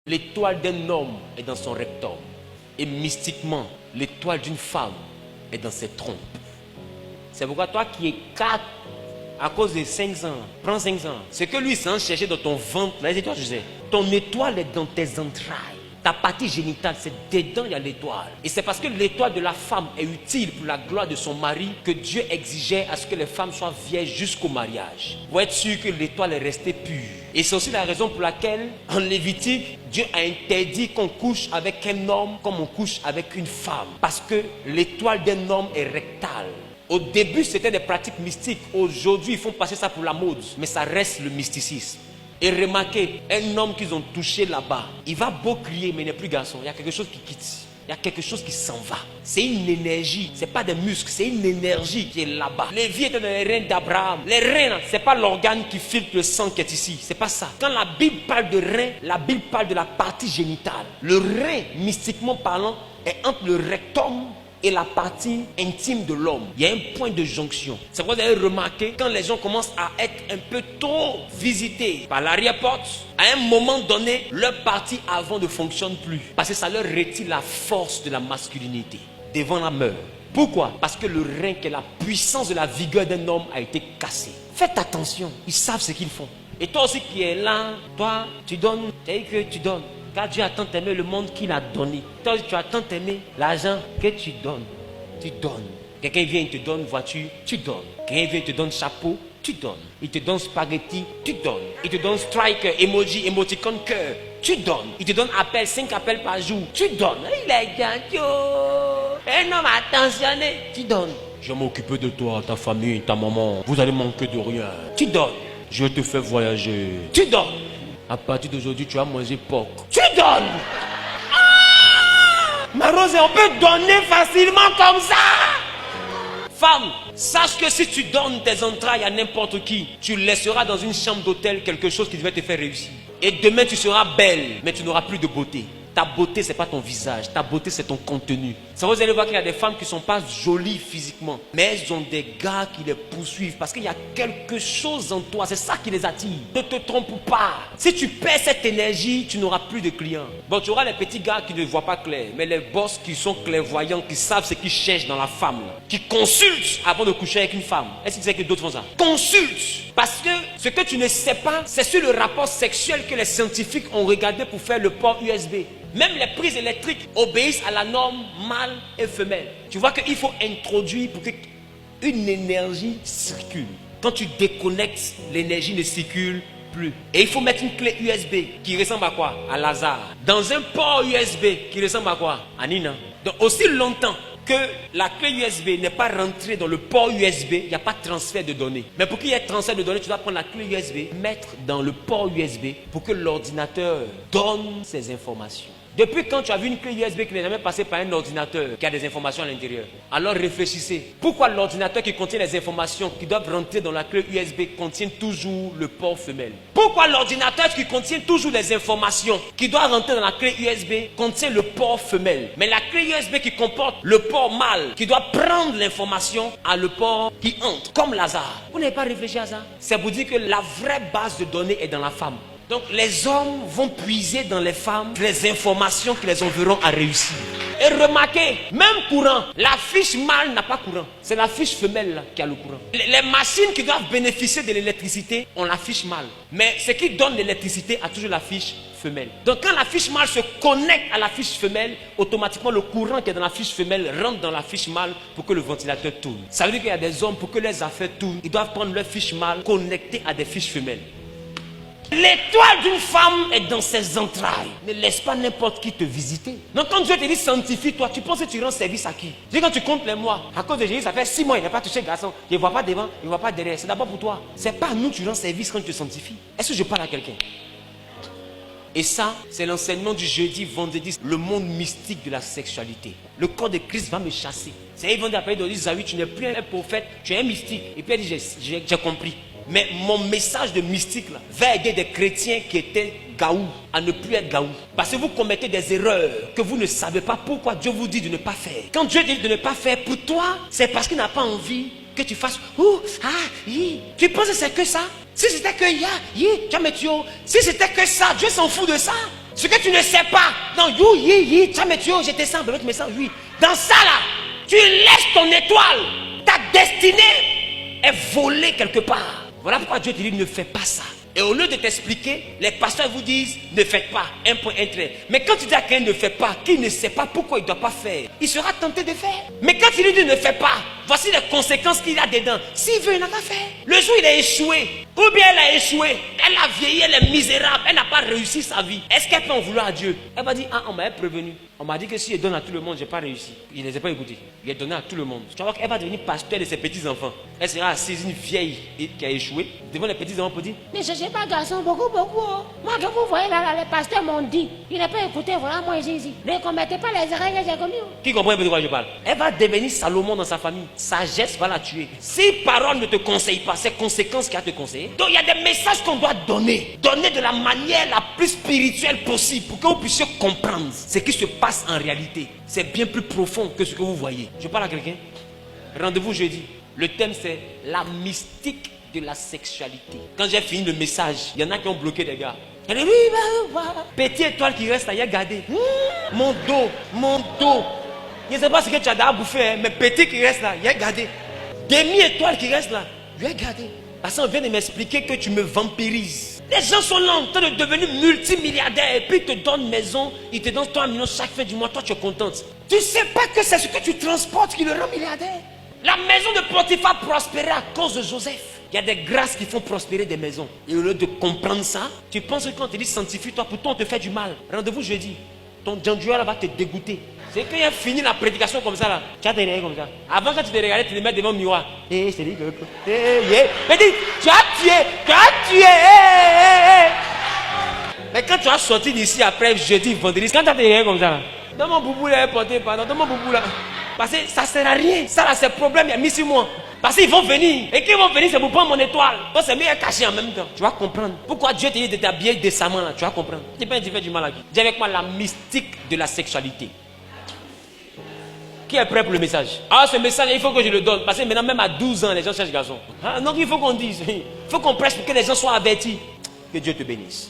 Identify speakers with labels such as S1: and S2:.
S1: L'étoile d'un homme est dans son rectum. Et mystiquement, l'étoile d'une femme est dans ses trompes. C'est pourquoi toi qui es 4 à cause de 5 ans, prends 5 ans. Ce que lui s'en chercher dans ton ventre, là, c'est toi, je sais. Ton étoile est dans tes entrailles. Ta partie génitale, c'est dedans, il y a l'étoile. Et c'est parce que l'étoile de la femme est utile pour la gloire de son mari que Dieu exigeait à ce que les femmes soient vierges jusqu'au mariage. Pour être sûr que l'étoile est restée pure. Et c'est aussi la raison pour laquelle, en Lévitique, Dieu a interdit qu'on couche avec un homme comme on couche avec une femme. Parce que l'étoile d'un homme est rectale. Au début, c'était des pratiques mystiques. Aujourd'hui, ils font passer ça pour la mode. Mais ça reste le mysticisme. Et remarquez, un homme qu'ils ont touché là-bas, il va beau crier, mais il n'est plus garçon. Il y a quelque chose qui quitte. Il y a quelque chose qui s'en va. C'est une énergie. Ce n'est pas des muscles, c'est une énergie qui est là-bas. Les vies étaient dans les reins d'Abraham. Les reins, ce n'est pas l'organe qui filtre le sang qui est ici. Ce n'est pas ça. Quand la Bible parle de reins, la Bible parle de la partie génitale. Le rein, mystiquement parlant, est entre le rectum et la partie intime de l'homme. Il y a un point de jonction. C'est pourquoi vous avez remarqué, quand les gens commencent à être un peu trop visités par l'arrière-porte, à un moment donné, leur partie avant ne fonctionne plus. Parce que ça leur retire la force de la masculinité devant la meurtre. Pourquoi? Parce que le rein, qui est la puissance de la vigueur d'un homme, a été cassé. Faites attention, ils savent ce qu'ils font. Et toi aussi qui es là, toi, tu donnes, tu dis que tu donnes. Car Dieu a tant aimé le monde qu'il a donné. Toi, tu as tant aimé l'argent que tu donnes. Tu donnes. Quelqu'un vient, il te donne une voiture, tu donnes. Quelqu'un vient, il te donne chapeau, tu donnes. Il te donne spaghetti, tu donnes. Il te donne strike, emoji, émoticône, cœur, tu donnes. Il te donne appel, 5 appels par jour, tu donnes. Il est gentil. Un homme attentionné, tu donnes. Je vais m'occuper de toi, ta famille, ta maman. Vous allez manquer de rien. Tu donnes. Je te fais voyager. Tu donnes. À partir d'aujourd'hui, tu vas manger porc. Tu donnes. Ma Rose, on peut donner facilement comme ça. Femme, sache que si tu donnes tes entrailles à n'importe qui, tu laisseras dans une chambre d'hôtel quelque chose qui devait te faire réussir. Et demain, tu seras belle, mais tu n'auras plus de beauté. Ta beauté, ce n'est pas ton visage. Ta beauté, c'est ton contenu. Ça, vous allez voir qu'il y a des femmes qui ne sont pas jolies physiquement, mais elles ont des gars qui les poursuivent parce qu'il y a quelque chose en toi. C'est ça qui les attire. Ne te trompe pas. Si tu perds cette énergie, tu n'auras plus de clients. Bon, tu auras les petits gars qui ne voient pas clair, mais les boss qui sont clairvoyants, qui savent ce qu'ils cherchent dans la femme, là, qui consultent avant de coucher avec une femme. Est-ce que tu sais que d'autres font ça? Consulte. Parce que ce que tu ne sais pas, c'est sur le rapport sexuel que les scientifiques ont regardé pour faire le port USB. Même les prises électriques obéissent à la norme mâle et femelle. Tu vois qu'il faut introduire pour qu'une énergie circule. Quand tu déconnectes, l'énergie ne circule plus. Et il faut mettre une clé USB qui ressemble à quoi? À Lazare. Dans un port USB qui ressemble à quoi? À Nina. Donc aussi longtemps que la clé USB n'est pas rentrée dans le port USB, il n'y a pas de transfert de données. Mais pour qu'il y ait transfert de données, tu dois prendre la clé USB, mettre dans le port USB pour que l'ordinateur donne ces informations. Depuis quand tu as vu une clé USB qui n'est jamais passée par un ordinateur qui a des informations à l'intérieur? Alors réfléchissez. Pourquoi l'ordinateur qui contient les informations qui doivent rentrer dans la clé USB contient toujours le port femelle? Pourquoi l'ordinateur qui contient toujours les informations qui doivent rentrer dans la clé USB contient le port femelle? Mais la clé USB qui comporte le port mâle qui doit prendre l'information a le port qui entre, comme Lazare. Vous n'avez pas réfléchi à ça? C'est pour dire que la vraie base de données est dans la femme. Donc les hommes vont puiser dans les femmes les informations qui les enverront à réussir. Et remarquez, même courant, la fiche mâle n'a pas courant. C'est la fiche femelle là, qui a le courant. Les machines qui doivent bénéficier de l'électricité ont la fiche mâle. Mais ce qui donne l'électricité a toujours la fiche femelle. Donc quand la fiche mâle se connecte à la fiche femelle, automatiquement le courant qui est dans la fiche femelle rentre dans la fiche mâle pour que le ventilateur tourne. Ça veut dire qu'il y a des hommes, pour que les affaires tournent, ils doivent prendre leur fiche mâle connectée à des fiches femelles. L'étoile d'une femme est dans ses entrailles. Ne laisse pas n'importe qui te visiter. Donc quand Dieu te dit sanctifie-toi, tu penses que tu rends service à qui? Dis quand tu comptes les mois, à cause de Jésus, ça fait 6 mois, il n'a pas touché garçon. Il ne voit pas devant, il ne voit pas derrière. C'est d'abord pour toi. C'est pas à nous que tu rends service quand tu te sanctifies. Est-ce que je parle à quelqu'un? Et ça, c'est l'enseignement du jeudi, vendredi, le monde mystique de la sexualité. Le corps de Christ va me chasser. C'est ils vont appeler de dire, Zawi, tu n'es plus un prophète, tu es un mystique. Et puis elle dit, j'ai compris. Mais mon message de mystique là, va aider des chrétiens qui étaient gaou à ne plus être gaou. Parce que vous commettez des erreurs que vous ne savez pas pourquoi Dieu vous dit de ne pas faire. Quand Dieu dit de ne pas faire pour toi, c'est parce qu'il n'a pas envie que tu fasses Tu penses que c'est que ça? Si c'était que si c'était que ça, Dieu s'en fout de ça. Ce que tu ne sais pas. Non, tu me tué, j'étais sans, tu me sens, oui. Dans ça là, tu laisses ton étoile. Ta destinée est volée quelque part. Voilà pourquoi Dieu te dit ne fais pas ça. Et au lieu de t'expliquer, les pasteurs vous disent ne faites pas, un point, un trait. Mais quand tu dis à quelqu'un ne fais pas, qui ne sait pas pourquoi il ne doit pas faire, il sera tenté de faire. Mais quand il lui dit ne fais pas, voici les conséquences qu'il a dedans. S'il veut, il n'a qu'à faire. Le jour où il a échoué, ou bien elle a échoué, elle a vieilli, elle est misérable, elle n'a pas réussi sa vie. Est-ce qu'elle peut en vouloir à Dieu? Elle va dire, ah, on m'a prévenu. On m'a dit que si je donne à tout le monde, je n'ai pas réussi. Il ne les a pas écoutés. Il a donné à tout le monde. Tu vas voir qu'elle va devenir pasteur de ses petits-enfants. Elle sera assise, une vieille qui a échoué, devant les petits-enfants pour dire,
S2: ne cherchez pas garçon, beaucoup. Moi, que vous voyez là, les pasteurs m'ont dit, il n'a pas écouté, voilà, moi ici. Ne commettez pas les erreurs que j'ai commises.
S1: Qui comprend un peu de quoi je parle? Elle va devenir Salomon dans sa famille. Sagesse va la tuer. Si parole ne te conseille pas, c'est conséquence qui a te conseillé. Donc il y a des messages qu'on doit donner. Donner de la manière la plus spirituelle possible pour que vous puissiez comprendre ce qui se passe en réalité. C'est bien plus profond que ce que vous voyez. Je parle à quelqu'un. Rendez-vous jeudi. Le thème c'est la mystique de la sexualité. Quand j'ai fini le message, il y en a qui ont bloqué des gars. Elle dit, petit étoile qui reste là, il a gardé. Mon dos. Je ne sais pas ce que tu as d'abord bouffé, hein, mais petit qui reste là, il a gardé. Demi-étoile qui reste là, il a gardé. Parce qu'on vient de m'expliquer que tu me vampirises. Les gens sont là en train de devenir multimilliardaires et puis ils te donnent maison, ils te donnent 3 millions chaque fin du mois, toi tu es contente. Tu ne sais pas que c'est ce que tu transportes qui le rend milliardaire. La maison de Potiphar prospérait à cause de Joseph. Il y a des grâces qui font prospérer des maisons. Et au lieu de comprendre ça, tu penses que quand on te dit sanctifie-toi, pourtant on te fait du mal. Rendez-vous jeudi. Ton Djanduala va te dégoûter. C'est quand il a fini la prédication comme ça là, tu as te regarder comme ça. Avant quand tu te regardais, tu te mets devant le miroir. Je te dis que... Mais dis, tu as tué. Mais quand tu as sorti d'ici après jeudi, vendredi, quand tu as te regardé comme ça là, dans mon boubou là, porté, pardon, dans mon boubou là. Parce que ça ne sert à rien. Ça là, c'est le problème, il y a mis sur moi. Parce qu'ils vont venir. Et qu'ils vont venir, c'est pour prendre mon étoile. Donc c'est mieux caché en même temps. Tu vas comprendre. Pourquoi Dieu te dit de t'habiller décemment là. Tu vas comprendre. Tu peux faire du mal à qui? Dis avec moi la mystique de la sexualité. Qui est prêt pour le message? Ah, ce message, il faut que je le donne. Parce que maintenant, même à 12 ans, les gens cherchent garçon. Ah, donc il faut qu'on dise. Il faut qu'on prêche pour que les gens soient avertis. Que Dieu te bénisse.